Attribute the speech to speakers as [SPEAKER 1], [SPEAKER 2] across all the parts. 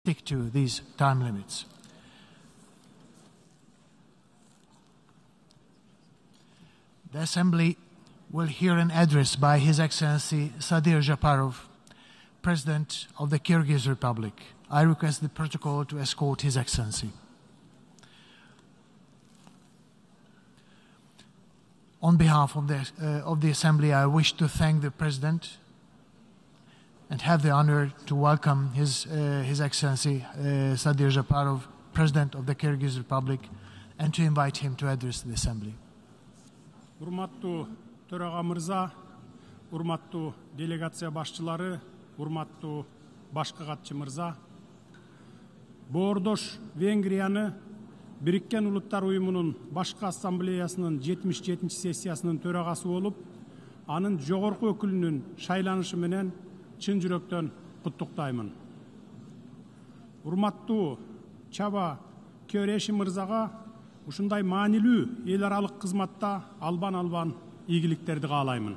[SPEAKER 1] stick to these time limits. The Assembly will hear an address by His Excellency Sadir Japarov, President of the Kyrgyz Republic. I request the protocol to escort His Excellency. On behalf of the Assembly, I wish to thank the President and have the honor to welcome His Excellency Sadir Japarov, President of the Kyrgyz Republic, and to invite him to address the Assembly.
[SPEAKER 2] Урматтуу төраға мырза, урматтуу делегация башчылары, урматтуу башкы катчы мырза, боордош Венгрияны Бириккен Улуттар Уюмунун башкы ассамблеясынын 77 сессиясынын төрагасы болуп, анын жогорку өкүлүнүн шайланышы менен чын жүрөктөн куттуктаймын. Урматтуу Чаба Көөреши мырзага ушундай маанилүү эл аралык кызматта албан ийгиликтерди каалаймын.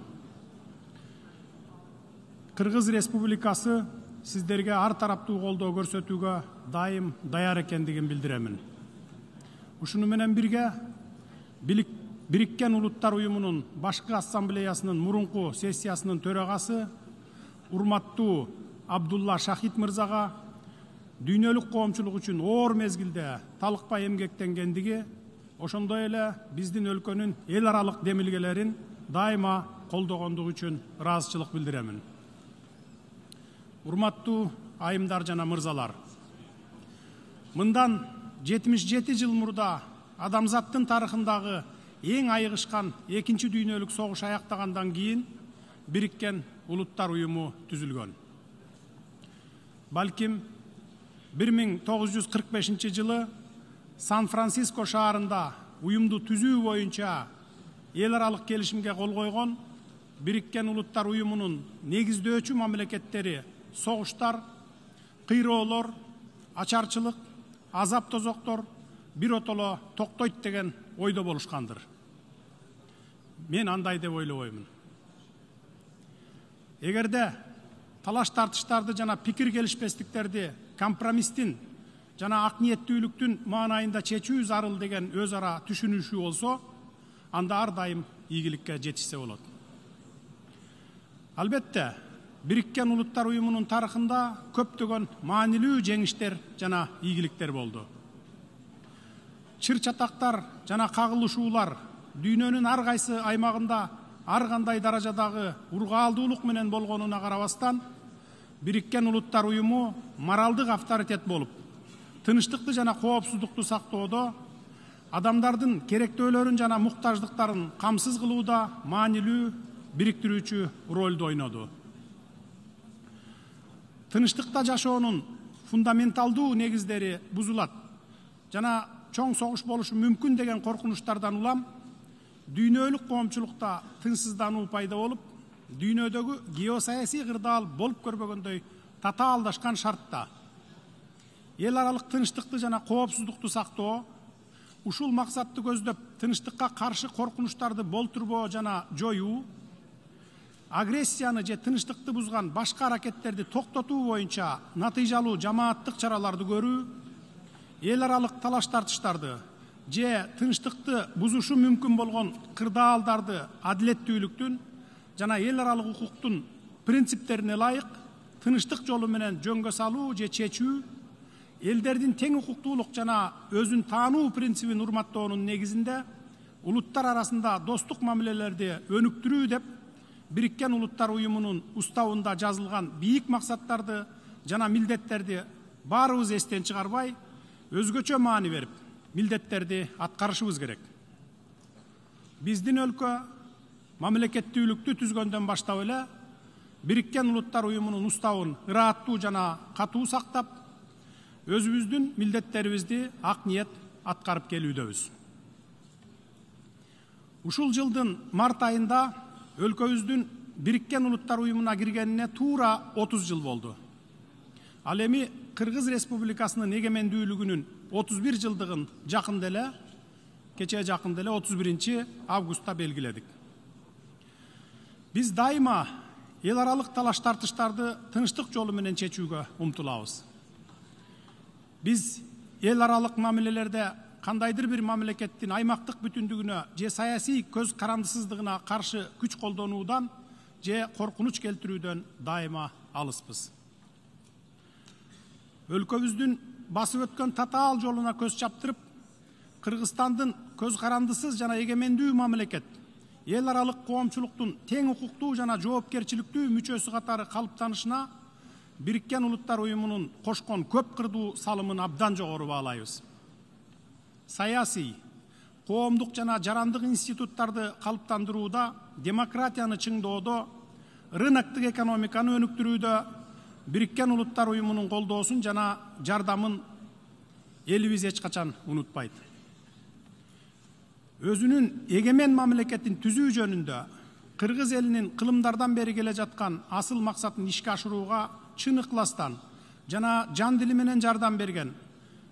[SPEAKER 2] Кыргыз Республикасы сиздерге ар тараптуу колдоо көрсөтүүгө дайым даяр экендигин билдиремин. Ушуну менен бирге Бириккен Улуттар Уюмунун башкы ассамблеясынын мурунку сессиясынын төрагасы урматтуу Абдулла Шахид мырзага дүйнөлүк коомчулук үчүн оор мезгилде талыкпай эмгектенгендиги, ошондой эле биздин өлкөнүн эл аралык демилгелерин дайыма колдогондугу үчүн ыраазычылык билдиремин. Урматтуу айымдар жана мырзалар, мындан 77 жыл мурда адамзаттын тарыхындагы эң айыгышкан экинчи дүйнөлүк согуш аяктагандан кийин Бириккен Улуттар Уюму түзүлгөн. Балким 1945 жылы Сан-Франциско шаарында уюмду түзүү боюнча эл аралык келишимге кол койгон Бириккен Улуттар Уюмунун негиздөөчү мамлекеттери согуштар, кыйроолор, ачарчылык, азап тозоктор биротоло токтойт деген ойдо болушкандыр. Мен андай деп ойлобоймун. Эгерде талаш тартыштарды жана пикир келишпестиктерди компромисстин жана ак ниеттүүлүктүн маанайында чечүү зарыл деген өз ара түшүнүшүү болсо, анда ар дайым ийгиликке жетишсе болот. Албетте, Бириккен Улуттар Уюмунун тарыхында көптөгөн маанилүү жеңиштер жана ийгиликтер болду. Чыр чатактар жана кагылышуулар дүйнөнүн ар кайсы аймагында ар кандай даражадагы ургаалдуулук менен болгонуна карабастан, Бириккен Улуттар Уюму моралдык авторитет болуп, тынычтыкты жана коопсуздукту сактоодо, адамдардын керектөөлөрүн жана муктаждыктарын камсыз кылууда маанилүү бириктирүүчү ролду ойноду. Тынычтыкта жашоонун фундаменталдуу негиздери бузулат жана чоң согуш болушу мүмкүн деген коркунучтардан улам дүйнөлүк коомчулукта тынчсыздануу пайда болуп, дүйнөдөгү геосаясий кырдаал болуп көрбөгөндөй татаалдашкан шартта эл аралык тынчтыкты жана коопсуздукту сактоо, ушул максатты көздөп тынчтыкка каршы коркунучтарды болтурбоо жана жоюу, агрессияны же тынчтыкты бузган башка аракеттерди токтотуу боюнча натыйжалуу жамааттык чараларды көрүү, эл аралык талаш тартыштарды же тынчтыкты бузушу мүмкүн болгон кырдаалдарды адилеттүүлүктүн жана эл аралык укуктун принциптерине ылайык тынчтык жолу менен жөнгө салуу же чечүү, элдердин тең укуктуулук жана өзүн таануу принцибин урматтоонун негизинде улуттар арасында достук мамилелерди өнүктүрүү деп Бириккен Улуттар Уюмунун уставында жазылган бийик максаттарды жана милдеттерди баарыбыз эстен чыгарбай, өзгөчө маани берип, милдеттерди аткарышыбыз керек. Биздин өлкө мамлекеттүүлүктү түзгөндөн баштап эле Бириккен Улуттар Уюмунун уставын ырааттуу жана катуу сактап, өзүбүздүн милдеттерибизди ак ниет аткарып келүүдөбүз. Ушул жылдын март айында өлкөбүздүн Бириккен Улуттар Уюмуна киргенине туура 30 жыл болду. Ал эми Кыргыз Республикасынын эгемендүүлүгүнүн 31 жылдыгын жакында эле, кече жакында эле 31 августта белгиледик. Биз дайыма эл аралык талаш тартыштарды тынчтык жолу менен чечүүгө умтулабыз. Биз эл аралык мамилелерде кандайдыр бир мамлекеттин аймактык бүтүндүгүнө же саясий көз карандысыздыгына каршы күч колдонуудан же коркунуч келтирүүдөн дайыма алыспыз. Өлкөбүздүн басып өткөн татаал жолуна көз чаптырып, Кыргызстандын көз карандысыз жана эгемендүү мамлекет, эл аралык коомчулуктун тең укуктуу жана жоопкерчиликтүү мүчөсү катары калыптанышына Бириккен Улуттар Уюмунун кошкон көп кырдуу салымын абдан жогору баалайбыз. Саясий, коомдук жана жарандык институттарды калыптандырууда, демократияны чыңдоодо, рыноктук экономиканы өнүктүрүүдө Бириккен Улуттар Уюмунун колдоосун жана жардамын элибиз эч качан унутпайт. Өзүнүн эгемен мамлекетин түзүү жөнүндө Кыргыз элинин кылымдардан бери келе жаткан асыл максатын ишке ашырууга чын ыкластан жана жан дили менен жардам берген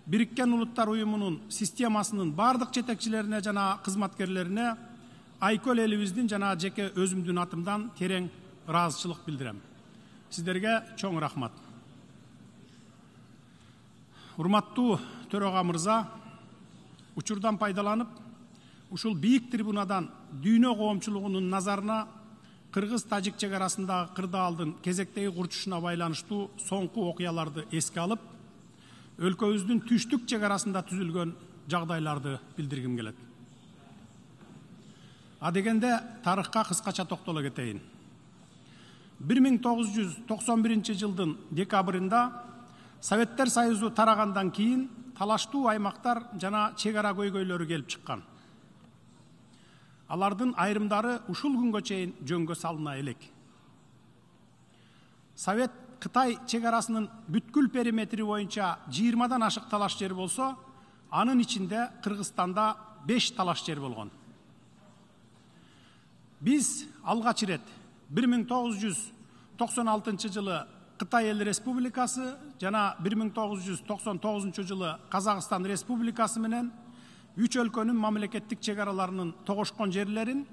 [SPEAKER 2] Бириккен Улуттар Уюмунун системасынын бардык жетекчилерине жана кызматкерлерине айкөл элибиздин жана жеке өзүмдүн атымдан терең ыраазычылык билдирем. Сиздерге чоң рахмат. Урматтуу төрага мырза, учурдан пайдаланып, ушул бийик трибунадан дүйнө коомчулугунун назарына Кыргыз-Тажик чек арасындагы кырдаалдын кезектеги курчушуна байланыштуу соңку окуяларды эске алып, өлкөбүздүн түштүк чек арасында түзүлгөн жагдайларды билдиргим келет. Адегенде тарыхка кыскача токтоло кетейин. 1991 жылдын декабрында Советтер Союзу тарагандан кийин талаштуу аймактар жана чек ара көйгөйлөрү келип чыккан. Алардын айрымдары ушул күнгө чейин жөнгө салына элек. Совет Кытай чек арасынын бүткүл периметри боюнча 20дан ашык талаш жер болсо, анын ичинде Кыргызстанда 5 талаш жер болгон. Биз алгач ирет 1996 жылы Кытай Эл Республикасы жана 1999 жылы Казакстан Республикасы менен үч өлкөнүн мамлекеттик чек араларынын тогошкон жерлерин,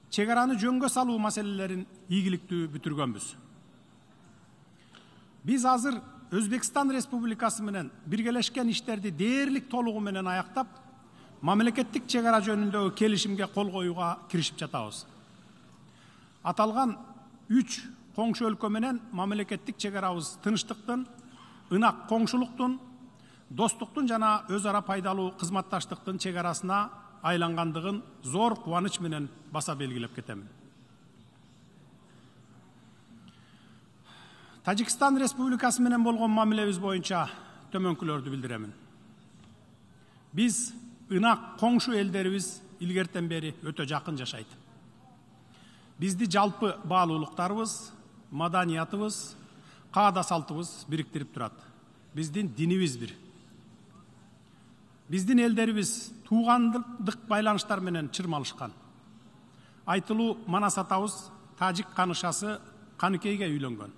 [SPEAKER 2] чек араны жөнгө салуу маселелерин ийгиликтүү бүтүргөнбүз. Биз азыр Өзбекстан Республикасы менен биргелешкен иштерди дээрлик толугу менен аяктап, мамлекеттик чек ара жөнүндөгү келишимге кол коюуга киришип жатабыз. Аталган үч коңшу өлкө менен мамлекеттик чек арабыз тынчтыктын, ынак коңшулуктун, достуктун жана өз ара пайдалуу кызматташтыктын чек арасына айлангандыгын зор кубаныч менен баса белгилеп кетемин. Тажикстан Республикасы менен болгон мамилебиз боюнча төмөнкүлөрдү билдиремин. Биз ынак коңшу элдерибиз илгертен бери өтө жакын жашайт. Бизди жалпы баалуулуктарыбыз, маданиятыбыз, каада салтыбыз бириктирип турат. Биздин динибиз бир. Биздин элдерибиз туугандык байланыштар менен чырмалышкан. Айтылуу Манас атабыз тажик канышасы Каныкейге үйлөнгөн.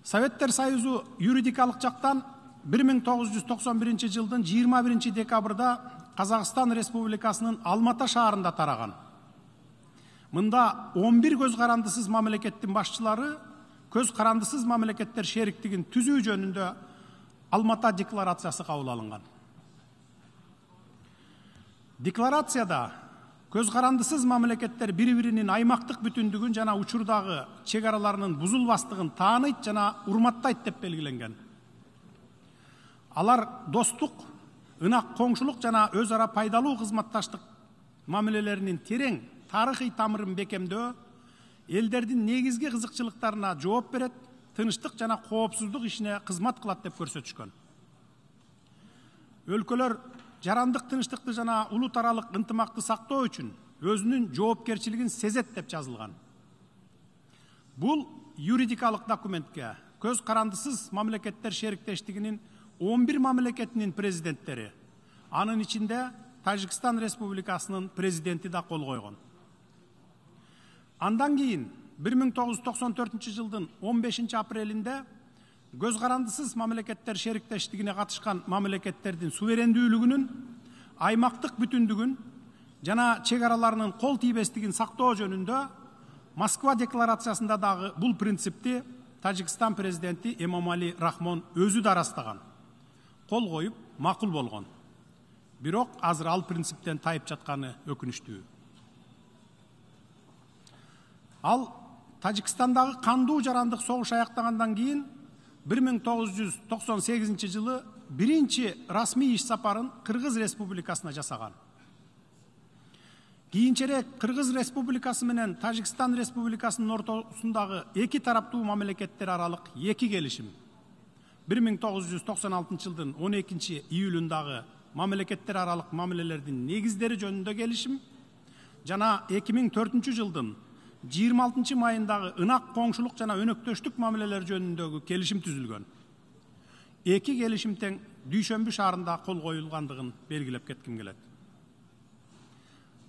[SPEAKER 2] Советтер Союзу юридикалык жактан 1991 жылдын 21 декабрда Казакстан Республикасынын Алмата шаарында тараган. Мында 11 көз карандысыз мамлекеттин башчылары көз карандысыз мамлекеттер шериктигин түзүү жөнүндө Алмата декларациясы кабыл алынган. Декларацияда көз карандысыз мамлекеттер бири-биринин аймактык бүтүндүгүн жана учурдагы чек араларынын бузулбастыгын тааныйт жана урматтайт деп белгиленген. Алар достук, ынак коңшулук жана өз ара пайдалуу кызматташтык мамилелеринин терең тарыхый тамырын бекемдөө, элдердин негизги кызыкчылыктарына жооп берет, тынчтык жана коопсуздук ишине кызмат кылат деп көрсөтүшкөн. Өлкөлөр жарандык тынчтыкты жана улут аралык ынтымакты сактоо үчүн өзүнүн жоопкерчилигин сезет деп жазылган. Бул юридикалык документке көз карандысыз мамлекеттер шериктештигинин 11 мамлекетинин президенттери, анын ичинде Тажикстан Республикасынын президенти да кол койгон. Андан кийин 1994 жылдын 15 апрелинде көз карандысыз мамлекеттер шериктештигине катышкан мамлекеттердин суверендүүлүгүнүн, аймактык бүтүндүгүн жана чек араларынын кол тийбестигин сактоо жөнүндө Москва декларациясында дагы бул принципти Тажикстан президенти Эмомали Рахмон өзү да ырастаган, кол коюп макул болгон. Бирок азыр ал принциптен тайып жатканы өкүнүчтүү. Ал Тажикстандагы кандуу жарандык согуш аяктагандан кийин 1998 жылы биринчи расмий иш сапарын Кыргыз Республикасына жасаган. Кийинчерээк Кыргыз Республикасы менен Тажикстан Республикасынын ортосундагы эки тараптуу мамлекеттер аралык эки келишим 1996 жылдын 12 июлундагы мамлекеттер аралык мамилелердин негиздери жөнүндө келишим жана 2004 жылдын 26 майындагы ынак коңшулук жана өнөктөштүк мамилелер жөнүндөгү келишим түзүлгөн. Эки келишим тең Дүйшөмбү шаарында кол коюлгандыгын белгилеп кетким келет.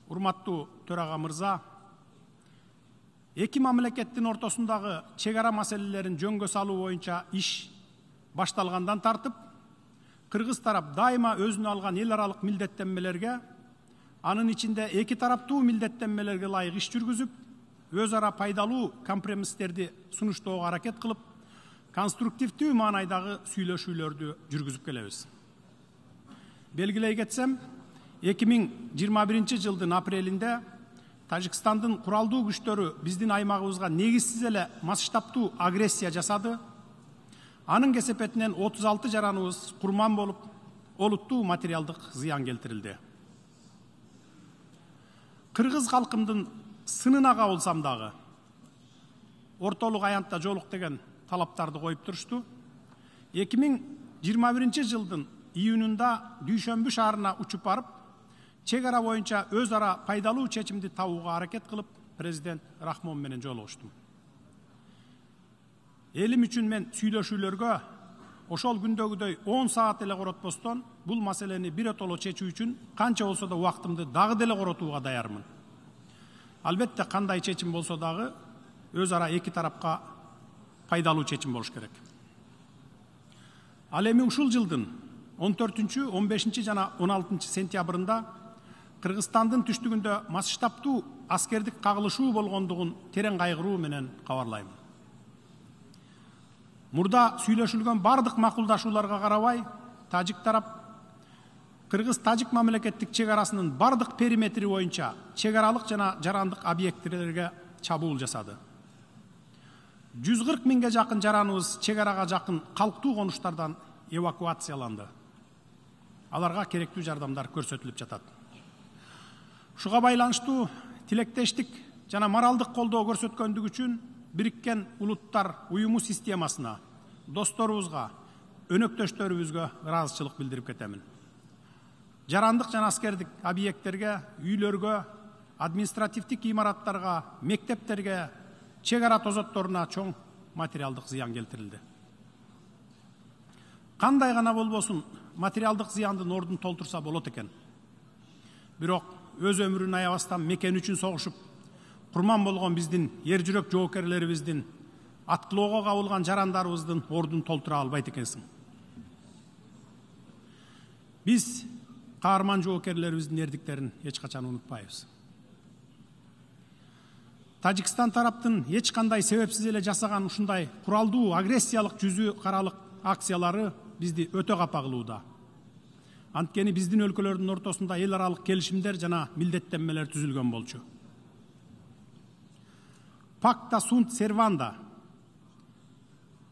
[SPEAKER 2] Урматтуу төрага мырза, эки мамлекеттин ортосундагы чек ара маселелерин жөнгө салуу боюнча иш башталгандан тартып, Кыргыз тарап дайыма өзүнө алган эл аралык милдеттенмелерге, анын ичинде эки тараптуу милдеттенмелерге ылайык иш жүргүзүп, өз ара пайдалуу компромисстерди сунуштоого аракет кылып, конструктивдүү маанайдагы сүйлөшүүлөрдү жүргүзүп келебиз. Белгилей кетсем, 2021 жылдын апрелинде Тажикстандын куралдуу күчтөрү биздин аймагыбызга негизсиз эле масштабтуу агрессия жасады. Анын кесепетинен 36 жараныбыз курман болуп, олуттуу материалдык зыян келтирилди. Кыргыз калкымдын сынына кабылсам дагы, ортолук аянтта жолук деген талаптарды коюп турушту. 2021 жылдын июнунда Дүйшөмбү шаарына учуп барып, чек ара боюнча өз ара пайдалуу чечимди табууга аракет кылып, президент Рахмон менен жолугуштум. Элим үчүн мен сүйлөшүүлөргө ошол күндөгүдөй 10 саат эле коротпостон бул маселени биротоло чечүү үчүн канча болсо да убактымды дагы деле коротууга даярмын. Албетте кандай чечим болсо дагы өз ара эки тарапка пайдалуу чечим болуш керек. Ал эми ушул жылдын 14, 15 жана 16 сентябрында Кыргызстандын түштүгүндө масштабтуу аскердик кагылышуу болгондугун терең кайгыруу менен кабарлайм. Мурда сүйлөшүлгөн бардык макулдашууларга карабай, тажик тарап Кыргыз-тажик мамлекеттик чек арасынын бардык периметри боюнча чек аралык жана жарандык объектилерге чабуул жасады. 140 миңге жакын жараныбыз чек арага жакын калктуу конуштардан эвакуацияланды. Аларга керектүү жардамдар көрсөтүлүп жатат. Ушуга байланыштуу тилектештик жана моралдык колдоо көрсөткөндүгү үчүн Бириккен Улуттар уюму системасына, досторубузга, өнөктөштөрүбүзгө ыраазычылык билдирип кетемин. Жарандык жана аскердик объекттерге, үйлөргө, административдик имараттарга, мектептерге, чек ара тозотторуна чоң материалдык зыян келтирилди. Кандай гана болбосун материалдык зыяндын ордун толтурса болот экен. Бирок өз өмүрүн аябастан мекен үчүн согушуп, курман болгон биздин ер жүрөк жоокерлерибиздин, аткылоого кабылган жарандарыбыздын ордун толтура албайт экенсиң. Биз каарман жоокерлерибиздин эрдиктерин эч качан унутпайбыз. Тажикстан тараптын эч кандай себепсиз эле жасаган ушундай куралдуу агрессиялык жүзү каралык акциялары бизди өтө капа кылууда. Анткени биздин өлкөлөрдүн ортосунда эл аралык келишимдер жана милдеттенмелер түзүлгөн болчу. Пакта сунт серванда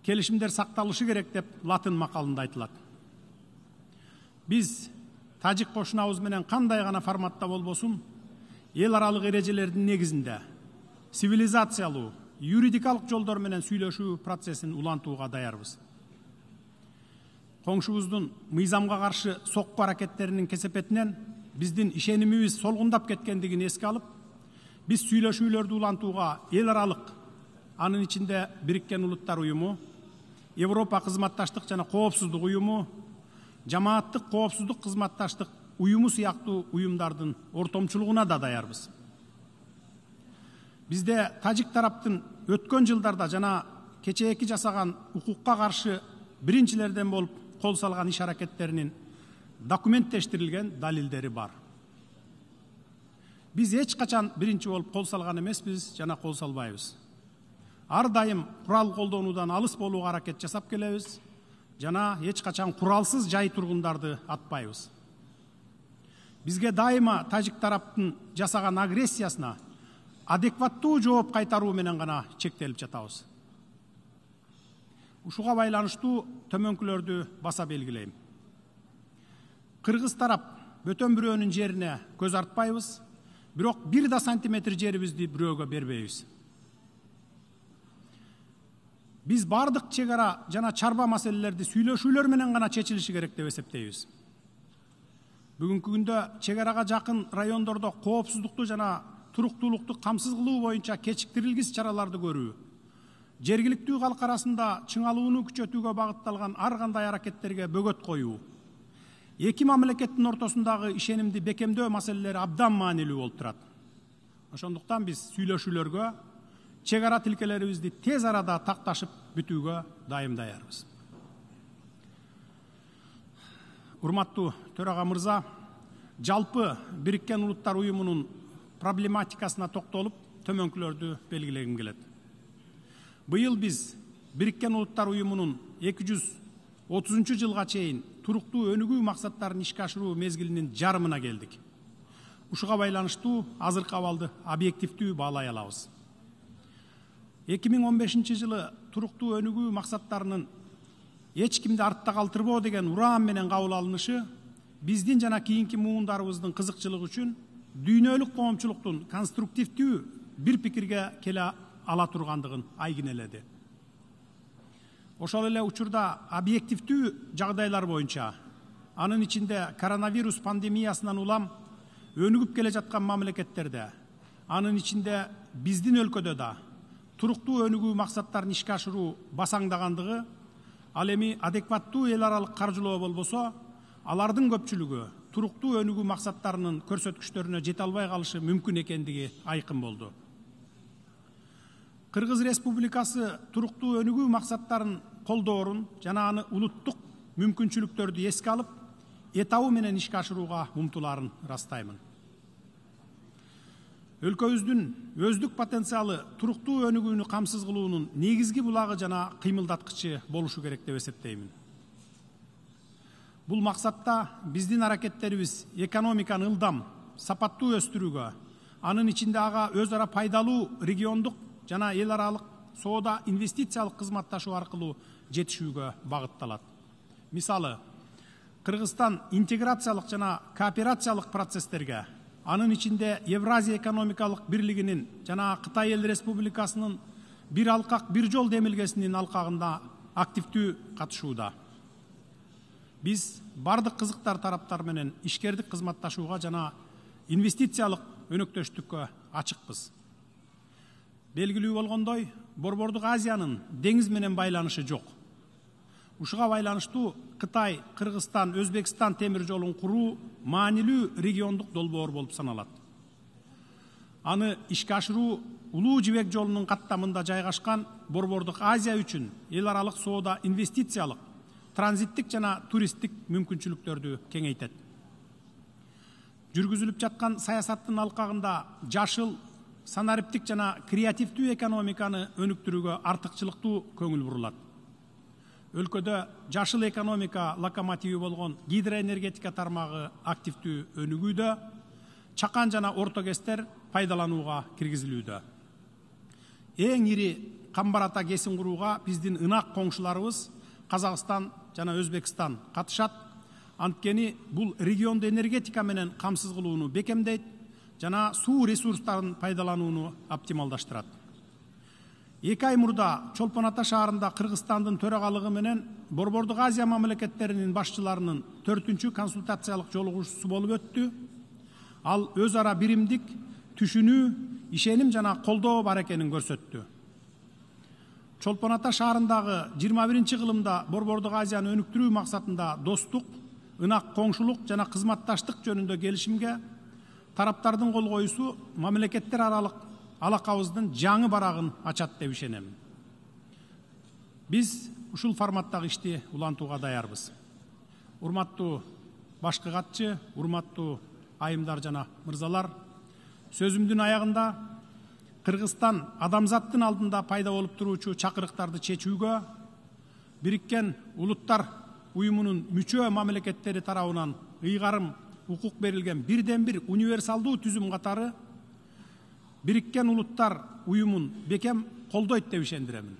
[SPEAKER 2] келишимдер сакталышы керек деп латын макалында айтылат. Биз тажик кошунабыз менен кандай гана форматта болбосун, эл аралык эрежелердин негизинде цивилизациялуу, юридикалык жолдор менен сүйлөшүү процессин улантууга даярбыз. Коңшубуздун мыйзамга каршы сокку аракеттеринин кесепетинен биздин ишенимибиз солгундап кеткендигин эске алып, биз сүйлөшүүлөрдү улантууга эл аралык, анын ичинде Бириккен Улуттар уюму, Европа кызматташтык жана коопсуздук уюму, жамааттык коопсуздук кызматташтык уюму сыяктуу уюмдардын ортомчулугуна да даярбыз. Бизде тажик тараптын өткөн жылдарда жана кечээки жасаган укукка каршы биринчилерден болуп кол салган иш аракеттеринин документтештирилген далилдери бар. Биз эч качан биринчи болуп кол салган эмеспиз жана кол салбайбыз. ар дайым курал колдонуудан алыс болууга аракет жасап келебиз жана эч качан куралсыз жай тургундарды атпайбыз. Бизге дайыма тажик тараптын жасаган агрессиясына адекваттуу жооп кайтаруу менен гана чектелип жатабыз. Ушуга байланыштуу төмөнкүлөрдү баса белгилейм. Кыргыз тарап бөтөн бирөөнүн жерине көз артпайбыз, бирок 1 сантиметр жерибизди бирөөгө бербейбиз. Биз бардык чегара жана чарба маселелерди сүйлөшүүлөр менен гана чечилиши керек деп эсептейбиз. Бүгүнкү күндө чегарага жакын райондордо коопсуздукту жана туруктуулукту камсыз кылуу боюнча кечиктирилгис чараларды көрүү, жергиликтүү калк арасында чыңалууну күчөтүүгө багытталган ар кандай аракеттерге бөгөт коюу, эки мамлекеттин ортосундагы ишенимди бекемдөө маселелери абдан маанилүү болуп турат. Ошондуктан биз сүйлөшүүлөргө, чегара тилкелерибизди тез арада такташып бүтүүгө дайым даярбыз. Урматтуу төрага мырза, жалпы Бириккен Улуттар Уюмунун проблематикасына токтолуп, төмөнкүлөрдү белгилегим келет. Быйыл биз Бириккен Улуттар Уюмунун 230 жылга чейин туруктуу өнүгүү максаттарын ишке ашыруу мезгилинин жарымына келдик. Ушуга байланыштуу азыркы абалды объективдүү баалай алабыз. 2015 жылы туруктуу өнүгүү максаттарынын эч кимди артта калтырбоо деген ураан менен кабыл алынышы биздин жана кийинки муундарыбыздын кызыкчылыгы үчүн дүйнөлүк коомчулуктун конструктивдүү бир пикирге келе ала тургандыгын айгинеледи. Ошол эле учурда объективдүү жагдайлар боюнча, анын ичинде коронавирус пандемиясынан улам өнүгүп келе жаткан мамлекеттерде, анын ичинде биздин өлкөдө да туруктуу өнүгүү максаттарын ишке ашыруу басаңдагандыгы, ал эми адекваттуу эл аралык каржылоо болбосо, алардын көпчүлүгү туруктуу өнүгүү максаттарынын көрсөткүчтөрүнө жете албай калышы мүмкүн экендиги айкын болду. Кыргыз Республикасы туруктуу өнүгүү максаттарын колдоорун жана аны улуттук мүмкүнчүлүктөрдү эске алып, этабы менен ишке ашырууга умтулаарын ырастаймын. Өлкөбүздүн өздүк потенциалы туруктуу өнүгүүнү камсыз кылуунун негизги булагы жана кыймылдаткычы болушу керек деп эсептеймин. Бул максатта биздин аракеттерибиз экономиканы ылдам, сапаттуу өстүрүүгө, анын ичинде ага өз ара пайдалуу региондук жана эл аралык соода инвестициялык кызматташуу аркылуу жетишүүгө багытталат. Мисалы, Кыргызстан интеграциялык жана кооперациялык процесстерге, анын ичинде Евразия экономикалык бирлигинин жана Кытай Эл Республикасынын бир алкак бир жол демилгесинин алкагында активдүү катышууда. Биз бардык кызыктар тараптар менен ишкердик кызматташууга жана инвестициялык өнөктөштүккө ачыкпыз. Белгилүү болгондой, Борбордук Азиянын деңиз менен байланышы жок. Ушуга байланыштуу Кытай, Кыргызстан, Өзбекстан темир жолун куруу маанилүү региондук долбоор болуп саналат. Аны ишке ашыруу Улуу Жибек жолунун каттамында жайгашкан Борбордук Азия үчүн эл аралык соода инвестициялык, транзиттик жана туристтик мүмкүнчүлүктөрдү кеңейтет. Жүргүзүлүп жаткан саясаттын алкагында жашыл, санариптик жана креативдүү экономиканы өнүктүрүүгө артыкчылыктуу көңүл бурулат. Өлкөдө жашыл экономика локомотиви болгон гидроэнергетика тармагы активдүү өнүгүүдө, чакан жана орто кестер пайдаланууга киргизилүүдө. Эң ири камбарата кесин курууга биздин ынак коңшуларыбыз Казакстан жана Өзбекстан катышат. Анткени бул регионду энергетика менен камсыз кылууну бекемдейт жана суу ресурстарын пайдаланууну оптималдаштырат. 2 ай мурда Чолпон Ата шаарында Кыргызстандын төрагалыгы менен Борбордук Азия мамлекеттеринин башчыларынын 4-үнчү консультациялык жолугушуусу болуп өттү. Ал өз ара биримдик, түшүнүү, ишеним жана колдоо бар экенин көрсөттү. Чолпон Ата шаарындагы 21-чи кылымда Борбордук Азияны өнүктүрүү максатында достук, ынак коңшулук жана кызматташтык жөнүндө келишимге тараптардын кол коюусу мамлекеттер аралык алакабыздын жаңы барагын ачат деп ишенемин. Биз ушул форматтагы ишти улантууга даярбыз. Урматтуу башкы катчы, урматтуу айымдар жана мырзалар, сөзүмдүн аягында Kırgızstan adamzattın aldında payda olup duruuçu çakırıktарды çeçүүгө Birikкен Ullutlar Uyumunun müçö mamleketteri tarabынан ыйгарым укук берилген бирден бир универсалдуу түзүм катары Birikкен Ullutlar Uyumun бекем колдойт деп ишендиремин.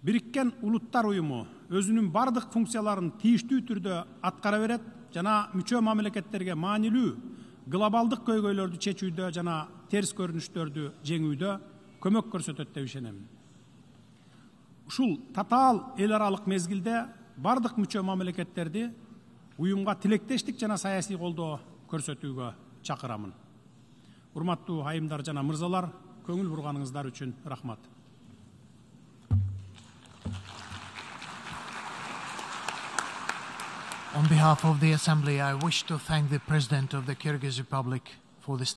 [SPEAKER 2] Birikкен Ullutlar Uyumu өзүнүн бардык функцияларын тийиштүү түрдө аткара берет жана мүчө мамлекеттерге маанилүү глобалдык көйгөйлөрдү чечүүдө жана терс көрүнүштөрдү жеңүүдө көмөк көрсөтөт деп ишенемин. Ушул татаал эл аралык мезгилде бардык мүчө мамлекеттерди уюмга тилектештик жана саясий колдоо көрсөтүүгө чакырамын. Урматтуу айымдар жана мырзалар, көңүл бурганыңыздар үчүн рахмат.
[SPEAKER 1] On behalf of the Assembly, I wish to thank the President of the Kyrgyz Republic for this